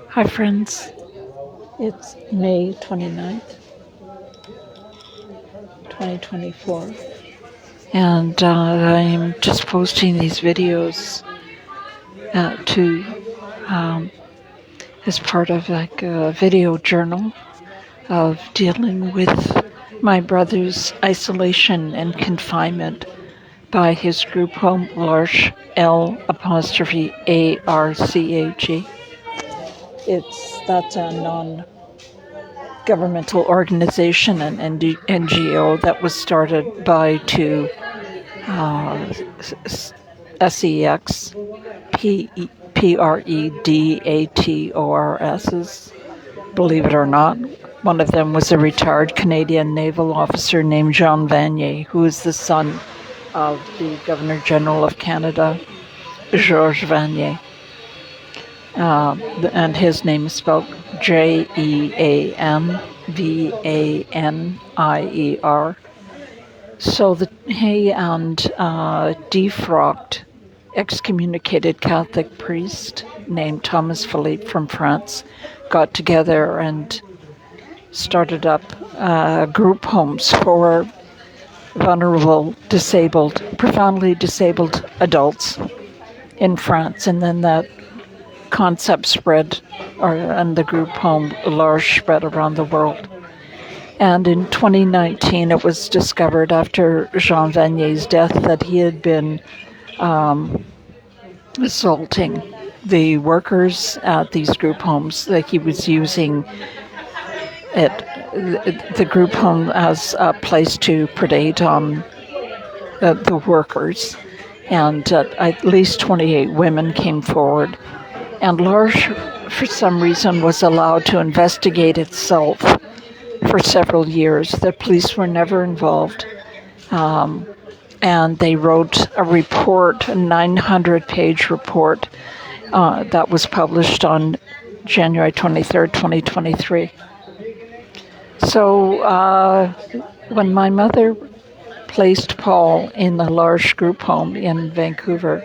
Hi, friends. It's May 29th, 2024, and I'm just posting these videos to as part of like a video journal of dealing with my brother's isolation and confinement by his group home, L'Arche, L'Arche. That's a non-governmental organization and NGO that was started by two SEX Predators. Believe it or not, one of them was a retired Canadian naval officer named Jean Vanier, who is the son of the Governor General of Canada, Georges Vanier. And his name is spelled Jeanvanier. So he and defrocked excommunicated Catholic priest named Thomas Philippe from France got together and started up group homes for vulnerable, profoundly disabled adults in France. And then that concept spread, and the group home L'Arche spread around the world. And in 2019, it was discovered after Jean Vanier's death that he had been assaulting the workers at these group homes, that he was using the group home as a place to predate on the workers. And at least 28 women came forward. And L'Arche, for some reason, was allowed to investigate itself for several years. The police were never involved. And they wrote a report, a 900-page report that was published on January 23rd, 2023. So when my mother placed Paul in the L'Arche group home in Vancouver,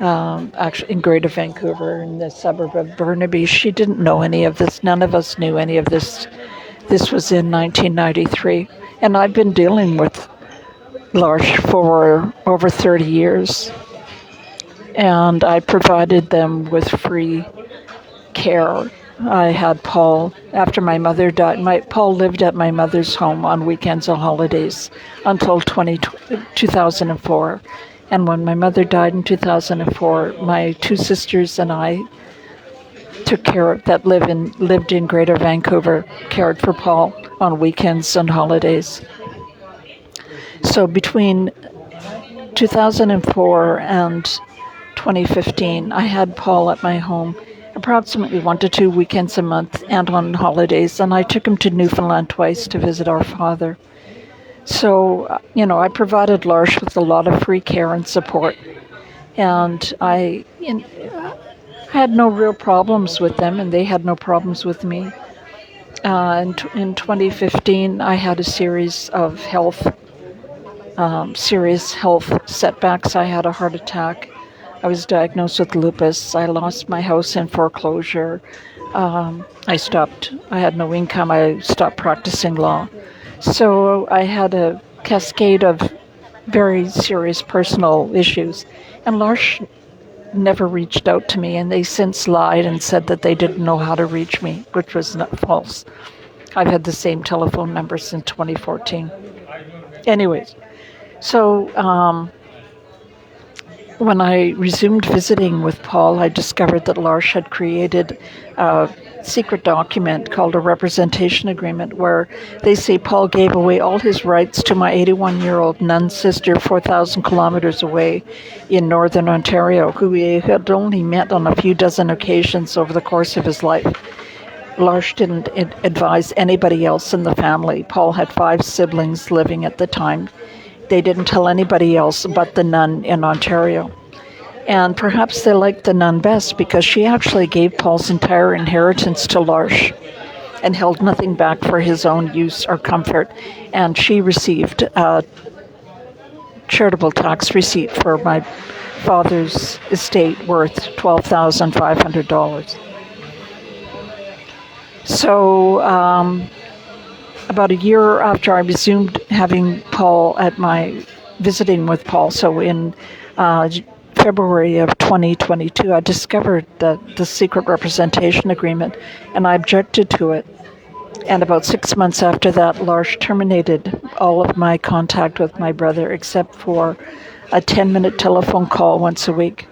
actually in Greater Vancouver, in the suburb of Burnaby, she didn't know any of this. None of us knew any of this. This was in 1993. And I've been dealing with L'Arche for over 30 years. And I provided them with free care. I had Paul, after my mother died, Paul lived at my mother's home on weekends and holidays until 2004. And when my mother died in 2004, my two sisters and I took care of that lived in Greater Vancouver, cared for Paul on weekends and holidays. So between 2004 and 2015, I had Paul at my home approximately 1 to 2 weekends a month and on holidays, and I took him to Newfoundland twice to visit our father. So, I provided L'Arche with a lot of free care and support, and I had no real problems with them, and they had no problems with me. In 2015, I had a series of serious health setbacks. I had a heart attack. I was diagnosed with lupus. I lost my house in foreclosure. I had no income. I stopped practicing law. So I had a cascade of very serious personal issues. And L'Arche never reached out to me, and they since lied and said that they didn't know how to reach me, which was not false. I've had the same telephone number since 2014. Anyways, so when I resumed visiting with Paul, I discovered that L'Arche had created a secret document called a representation agreement, where they say Paul gave away all his rights to my 81-year-old nun sister 4,000 kilometers away in Northern Ontario, who he had only met on a few dozen occasions over the course of his life. L'Arche didn't advise anybody else in the family. Paul had 5 siblings living at the time. They didn't tell anybody else but the nun in Ontario. And perhaps they liked the nun best because she actually gave Paul's entire inheritance to L'Arche and held nothing back for his own use or comfort. And she received charitable tax receipt for my father's estate worth $12,500. So about a year after I resumed having Paul at my visiting with Paul, so in February of 2022, I discovered the secret representation agreement, and I objected to it. And about 6 months after that, L'Arche terminated all of my contact with my brother except for a 10-minute telephone call once a week.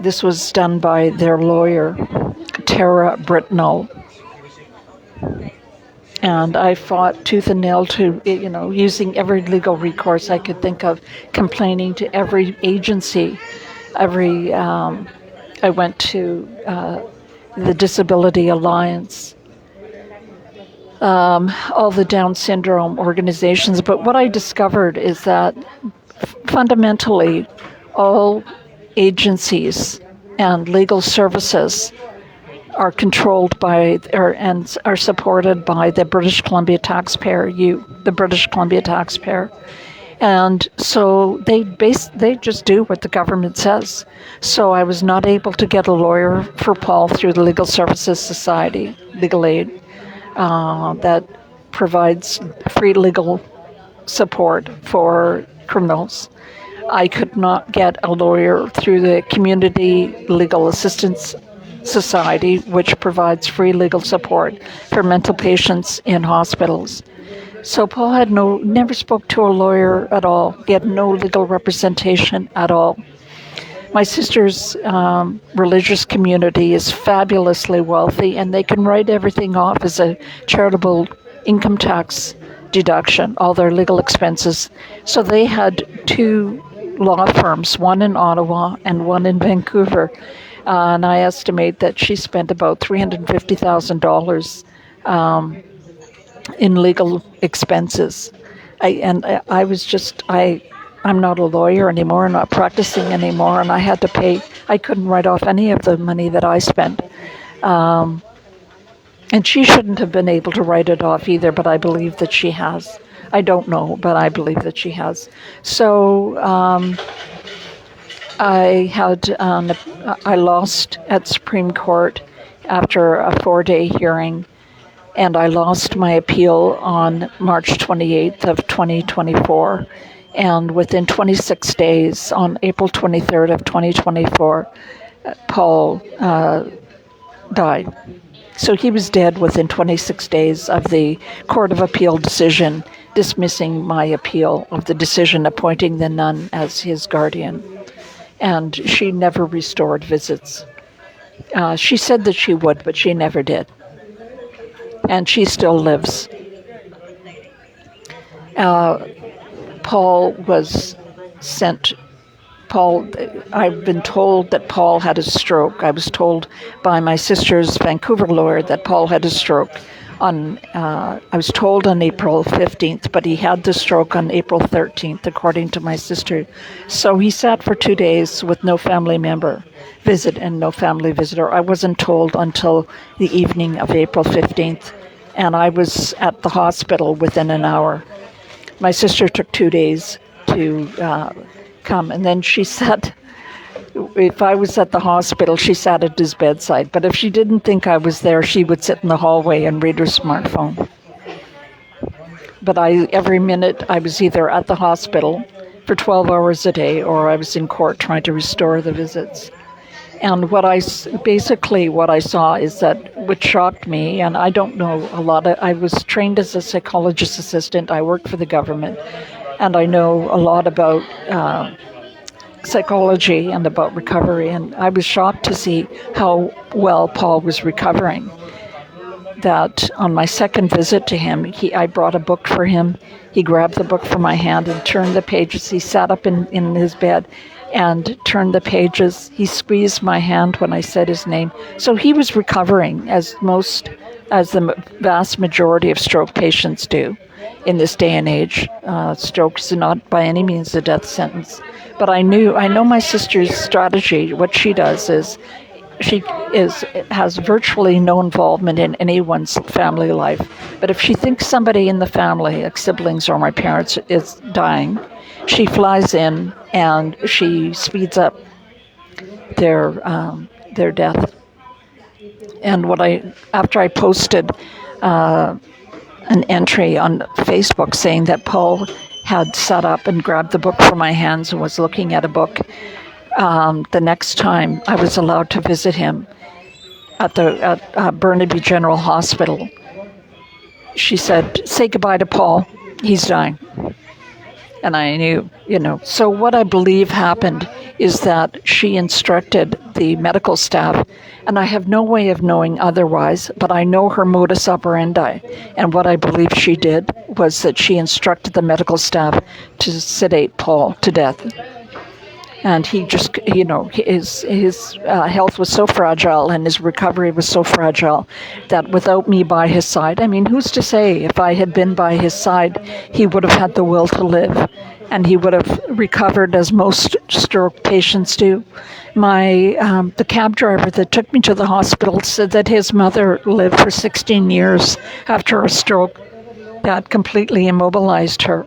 This was done by their lawyer, Tara Britnell. And I fought tooth and nail to, using every legal recourse I could think of, complaining to every agency. I went to the Disability Alliance, all the Down syndrome organizations. But what I discovered is that fundamentally all agencies and legal services are controlled by and are supported by the British Columbia taxpayer, the British Columbia taxpayer. And so they just do what the government says. So I was not able to get a lawyer for Paul through the Legal Services Society, legal aid, that provides free legal support for criminals. I could not get a lawyer through the Community Legal Assistance Society, which provides free legal support for mental patients in hospitals. So Paul had never spoke to a lawyer at all. He had no legal representation at all. My sister's religious community is fabulously wealthy, and they can write everything off as a charitable income tax deduction, all their legal expenses. So they had two law firms, one in Ottawa and one in Vancouver. And I estimate that she spent about $350,000 in legal expenses. I'm not a lawyer anymore, not practicing anymore, and I had to pay. I couldn't write off any of the money that I spent. And she shouldn't have been able to write it off either, but I believe that she has. I don't know, but I believe that she has. So I lost at Supreme Court after a 4-day hearing, and I lost my appeal on March 28th of 2024. And within 26 days, on April 23rd of 2024, Paul died. So he was dead within 26 days of the Court of Appeal decision dismissing my appeal of the decision appointing the nun as his guardian. And she never restored visits. She said that she would, but she never did. And she still lives. Paul was sent. I've been told that Paul had a stroke. I was told by my sister's Vancouver lawyer that Paul had a stroke I was told on April 15th, but he had the stroke on April 13th, according to my sister. So he sat for 2 days with no family member visit and no family visitor. I wasn't told until the evening of April 15th, and I was at the hospital within an hour. My sister took 2 days to come, and then she said, if I was at the hospital, she sat at his bedside. But if she didn't think I was there, she would sit in the hallway and read her smartphone. But every minute I was either at the hospital for 12 hours a day, or I was in court trying to restore the visits. And what I saw is that what shocked me, and I don't know a lot, I was trained as a psychologist assistant. I worked for the government, and I know a lot about psychology and about recovery, and I was shocked to see how well Paul was recovering. That on my second visit to him, I brought a book for him. He grabbed the book from my hand and turned the pages. He sat up in his bed and turned the pages. He squeezed my hand when I said his name. So he was recovering as the vast majority of stroke patients do in this day and age. Stroke is not by any means a death sentence. But I know my sister's strategy. What she does is she has virtually no involvement in anyone's family life. But if she thinks somebody in the family, like siblings or my parents, is dying, She flies in and she speeds up their death. And after I posted an entry on Facebook saying that Paul had sat up and grabbed the book from my hands and was looking at a book, the next time I was allowed to visit him at Burnaby General Hospital, she said, "Say goodbye to Paul. He's dying." And I knew, So what I believe happened is that she instructed the medical staff, and I have no way of knowing otherwise, but I know her modus operandi. And what I believe she did was that she instructed the medical staff to sedate Paul to death. And he just, his health was so fragile and his recovery was so fragile that without me by his side, I mean, who's to say if I had been by his side, he would have had the will to live and he would have recovered as most stroke patients do. The cab driver that took me to the hospital said that his mother lived for 16 years after a stroke that completely immobilized her.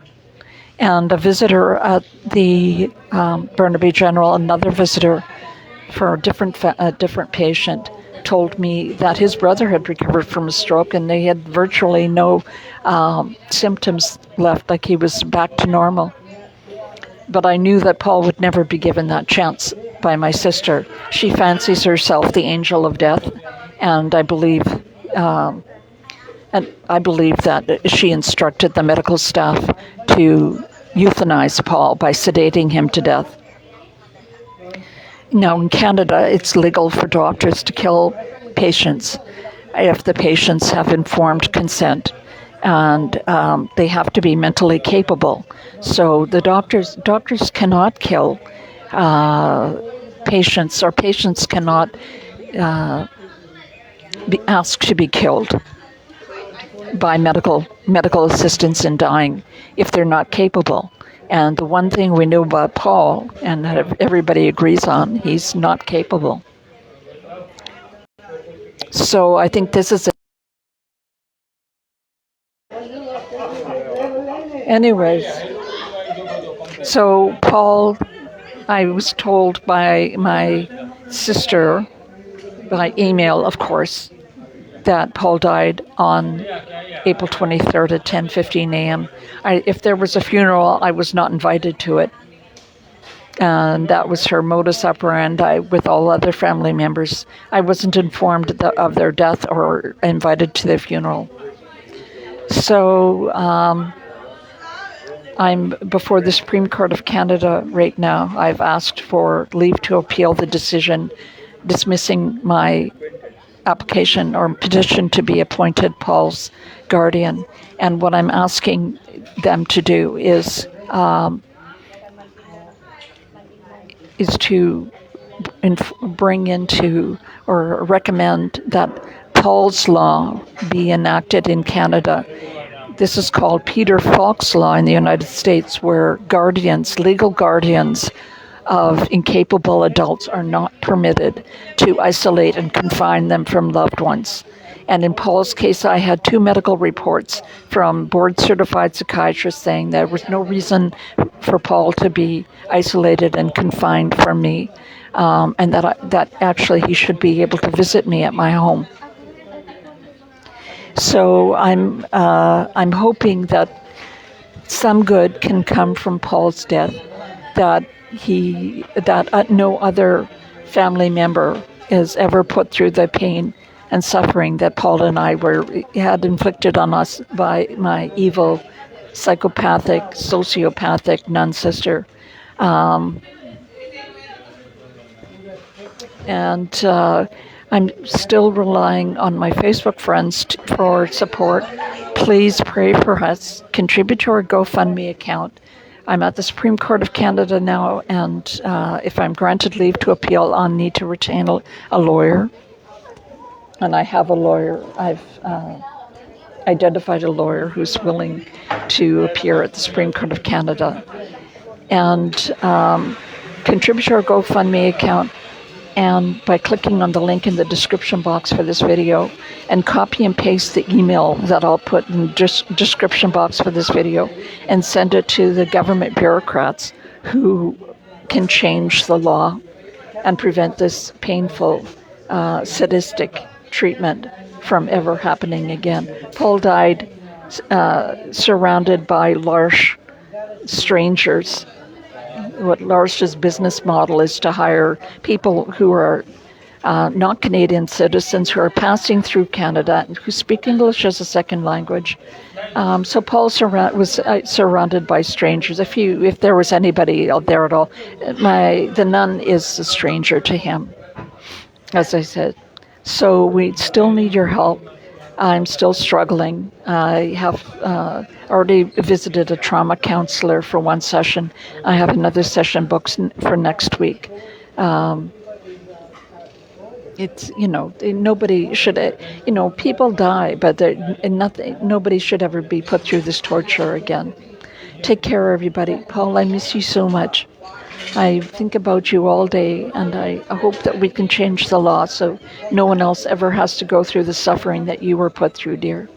And a visitor at the Burnaby General, another visitor for a different patient, told me that his brother had recovered from a stroke and they had virtually no symptoms left, like he was back to normal. But I knew that Paul would never be given that chance by my sister. She fancies herself the angel of death, and I believe that she instructed the medical staff to euthanize Paul by sedating him to death. Now, in Canada, it's legal for doctors to kill patients if the patients have informed consent, and they have to be mentally capable. So the doctors cannot kill patients, or patients cannot be asked to be killed by medical assistance in dying if they're not capable. And the one thing we know about Paul, and that everybody agrees on, he's not capable. So I think this is Anyways, so Paul, I was told by my sister, by email of course, that Paul died on April 23rd at 10:15 a.m. If there was a funeral, I was not invited to it. And that was her modus operandi with all other family members. I wasn't informed of their death or invited to their funeral. So I'm before the Supreme Court of Canada right now. I've asked for leave to appeal the decision dismissing my application or petition to be appointed Paul's guardian. And what I'm asking them to do is to bring into or recommend that Paul's Law be enacted in Canada. This is called Peter Falk's Law in the United States, where legal guardians of incapable adults are not permitted to isolate and confine them from loved ones. And in Paul's case, I had 2 medical reports from board-certified psychiatrists saying there was no reason for Paul to be isolated and confined from me, and that actually he should be able to visit me at my home. So I'm hoping that some good can come from Paul's death, that no other family member is ever put through the pain and suffering that Paul and I had inflicted on us by my evil, psychopathic, sociopathic nun sister. I'm still relying on my Facebook friends for support. Please pray for us. Contribute to our GoFundMe account. I'm at the Supreme Court of Canada now, and if I'm granted leave to appeal, I'll need to retain a lawyer. And I have a lawyer. I've identified a lawyer who's willing to appear at the Supreme Court of Canada. And contribute to our GoFundMe account. and by clicking on the link in the description box for this video and copy and paste the email that I'll put in the description box for this video and send it to the government bureaucrats who can change the law and prevent this painful, sadistic treatment from ever happening again. Paul died surrounded by large strangers. What L'Arche's business model is to hire people who are not Canadian citizens, who are passing through Canada, who speak English as a second language. So Paul was surrounded by strangers. If there was anybody out there at all, the nun is a stranger to him, as I said. So we still need your help. I'm still struggling. I have already visited a trauma counselor for one session. I have another session booked for next week. It's, nobody should, people die, but nobody should ever be put through this torture again. Take care, everybody. Paul, I miss you so much. I think about you all day, and I hope that we can change the law so no one else ever has to go through the suffering that you were put through, dear.